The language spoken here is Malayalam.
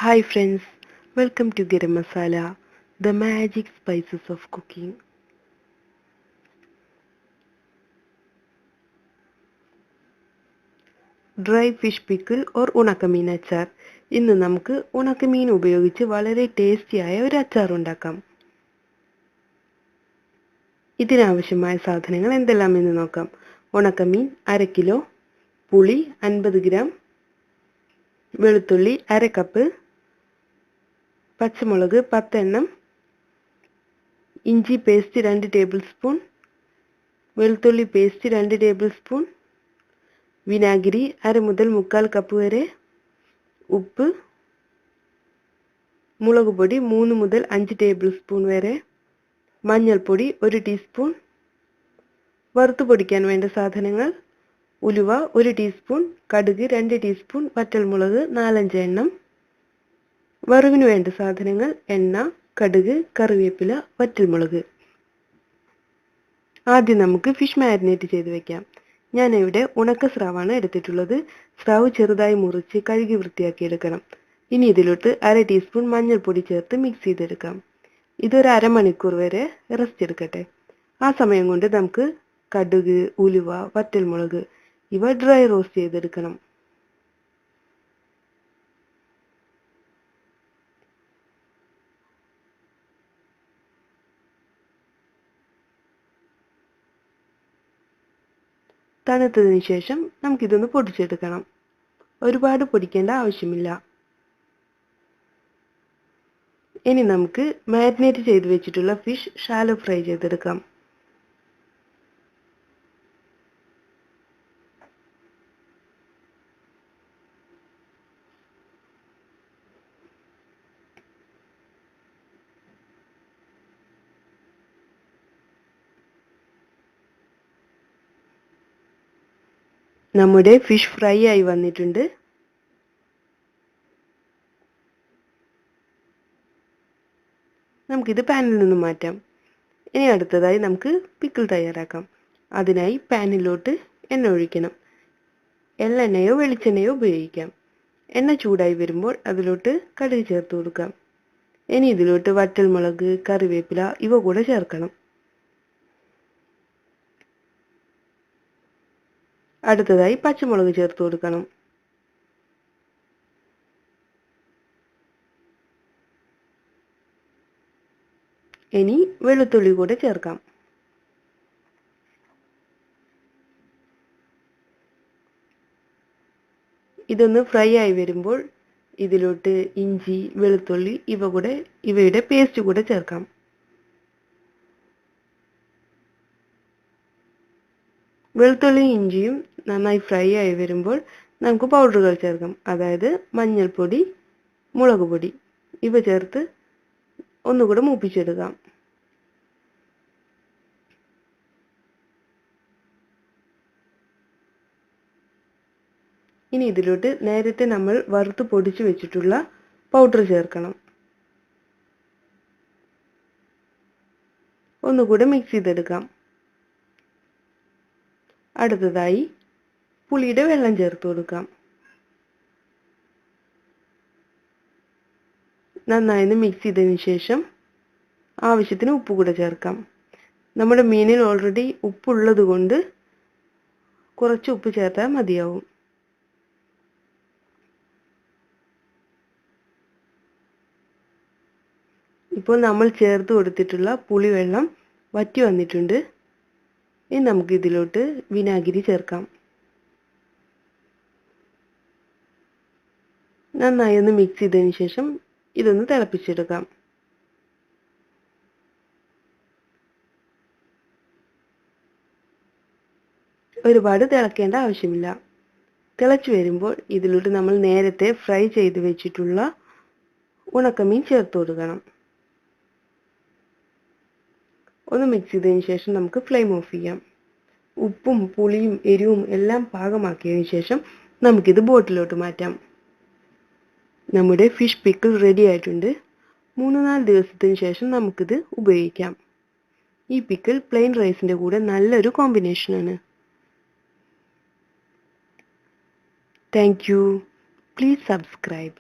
Hi friends, welcome to Garam Masala, the magic spices of cooking. Dry fish pickle or ഉണക്കമീൻ അച്ചാർ. ഇന്ന് നമുക്ക് ഉണക്കമീൻ ഉപയോഗിച്ച് വളരെ ടേസ്റ്റിയായ ഒരു അച്ചാർ ഉണ്ടാക്കാം. ഇതിനാവശ്യമായ സാധനങ്ങൾ എന്തെല്ലാമെന്ന് നോക്കാം. ഉണക്കമീൻ 1/2 കിലോ, പുളി 50 ഗ്രാം, വെളുത്തുള്ളി 1/2 കപ്പ്, പച്ചമുളക് 10 എണ്ണം, ഇഞ്ചി പേസ്റ്റ് 2 ടേബിൾ സ്പൂൺ, വെളുത്തുള്ളി പേസ്റ്റ് 2 ടേബിൾ സ്പൂൺ, വിനാഗിരി 1/2 മുതൽ 3/4 കപ്പ് വരെ, ഉപ്പ്, മുളക് പൊടി 3 മുതൽ 5 ടേബിൾ സ്പൂൺ വരെ, മഞ്ഞൾപ്പൊടി 1 ടീസ്പൂൺ, വറുത്ത് പൊടിക്കാൻ വേണ്ട സാധനങ്ങൾ: ഉലുവ 1 ടീസ്പൂൺ, കടുക് 2 ടീസ്പൂൺ, വറ്റൽമുളക് 4-5 എണ്ണം. വറവിന് വേണ്ട സാധനങ്ങൾ: എണ്ണ, കടുക്, കറിവേപ്പില, വറ്റൽമുളക്. ആദ്യം നമുക്ക് ഫിഷ് മാരിനേറ്റ് ചെയ്ത് വെക്കാം. ഞാനിവിടെ ഉണക്ക സ്രാവാണ് എടുത്തിട്ടുള്ളത്. സ്രാവ് ചെറുതായി മുറിച്ച് കഴുകി വൃത്തിയാക്കി എടുക്കണം. ഇനി ഇതിലോട്ട് 1/2 ടീസ്പൂൺ മഞ്ഞൾപ്പൊടി ചേർത്ത് മിക്സ് ചെയ്തെടുക്കാം. ഇതൊരു അരമണിക്കൂർ വരെ റെസ്റ്റ് എടുക്കട്ടെ. ആ സമയം കൊണ്ട് നമുക്ക് കടുക്, ഉലുവ, വറ്റൽമുളക് ഇവ ഡ്രൈ റോസ്റ്റ് ചെയ്തെടുക്കണം. തണുത്തതിന് ശേഷം നമുക്കിതൊന്ന് പൊടിച്ചെടുക്കണം. ഒരുപാട് പൊടിക്കേണ്ട ആവശ്യമില്ല. ഇനി നമുക്ക് മാരിനേറ്റ് ചെയ്ത് വെച്ചിട്ടുള്ള ഫിഷ് ഷാലോ ഫ്രൈ ചെയ്തെടുക്കാം. നമ്മുടെ ഫിഷ് ഫ്രൈ ആയി വന്നിട്ടുണ്ട്. നമുക്കിത് പാനിൽ നിന്ന് മാറ്റാം. ഇനി അടുത്തതായി നമുക്ക് പിക്കിൾ തയ്യാറാക്കാം. അതിനായി പാനിലോട്ട് എണ്ണ ഒഴിക്കണം. എള്ളെണ്ണയോ വെളിച്ചെണ്ണയോ ഉപയോഗിക്കാം. എണ്ണ ചൂടായി വരുമ്പോൾ അതിലോട്ട് കടുക് ചേർത്ത് കൊടുക്കാം. ഇനി ഇതിലോട്ട് വറ്റൽമുളക്, കറിവേപ്പില ഇവ കൂടെ ചേർക്കണം. അടുത്തതായി പച്ചമുളക് ചേർത്ത് കൊടുക്കണം. ഇനി വെളുത്തുള്ളി കൂടെ ചേർക്കാം. ഇതൊന്ന് ഫ്രൈ ആയി വരുമ്പോൾ ഇതിലോട്ട് ഇഞ്ചി, വെളുത്തുള്ളി ഇവയുടെ പേസ്റ്റ് കൂടെ ചേർക്കാം. വെളുത്തുള്ളിയും ഇഞ്ചിയും നന്നായി ഫ്രൈ ആയി വരുമ്പോൾ നമുക്ക് പൗഡറുകൾ ചേർക്കാം. അതായത് മഞ്ഞൾപ്പൊടി, മുളക് പൊടി ഇവ ചേർത്ത് ഒന്നുകൂടെ മൂപ്പിച്ചെടുക്കാം. ഇനി ഇതിലോട്ട് നേരത്തെ നമ്മൾ വറുത്ത് പൊടിച്ചു വെച്ചിട്ടുള്ള പൗഡർ ചേർക്കണം. ഒന്നുകൂടെ മിക്സ് ചെയ്തെടുക്കാം. അടുത്തതായി പുളിയുടെ വെള്ളം ചേർത്ത് കൊടുക്കാം. നന്നായി മിക്സ് ചെയ്തതിന് ശേഷം ആവശ്യത്തിന് ഉപ്പ് കൂടെ ചേർക്കാം. നമ്മുടെ മീനിൽ ഓൾറെഡി ഉപ്പുള്ളത് കൊണ്ട് കുറച്ച് ഉപ്പ് ചേർത്താൽ മതിയാവും. ഇപ്പോൾ നമ്മൾ ചേർത്ത് കൊടുത്തിട്ടുള്ള പുളിവെള്ളം വറ്റി വന്നിട്ടുണ്ട്. ഇനി നമുക്ക് ഇതിലോട്ട് വിനാഗിരി ചേർക്കാം. നന്നായി ഒന്ന് മിക്സ് ചെയ്തതിന് ശേഷം ഇതൊന്ന് തിളപ്പിച്ചെടുക്കാം. ഒരുപാട് തിളക്കേണ്ട ആവശ്യമില്ല. തിളച്ചു വരുമ്പോൾ ഇതിലോട്ട് നമ്മൾ നേരത്തെ ഫ്രൈ ചെയ്ത് വെച്ചിട്ടുള്ള ഉണക്കമീൻ ചേർത്ത് കൊടുക്കണം. ഒന്ന് മിക്സ് ചെയ്തതിന് ശേഷം നമുക്ക് ഫ്ലെയിം ഓഫ് ചെയ്യാം. ഉപ്പും പുളിയും എരിവും എല്ലാം പാകമാക്കിയതിന് ശേഷം നമുക്കിത് ബോട്ടിലോട്ട് മാറ്റാം. നമ്മുടെ ഫിഷ് പിക്കിൾ റെഡി ആയിട്ടുണ്ട്. 3-4 ദിവസത്തിന് ശേഷം നമുക്കിത് ഉപയോഗിക്കാം. ഈ പിക്കിൾ പ്ലെയിൻ റൈസിന്റെ കൂടെ നല്ലൊരു കോമ്പിനേഷനാണ്. Thank you. Please subscribe.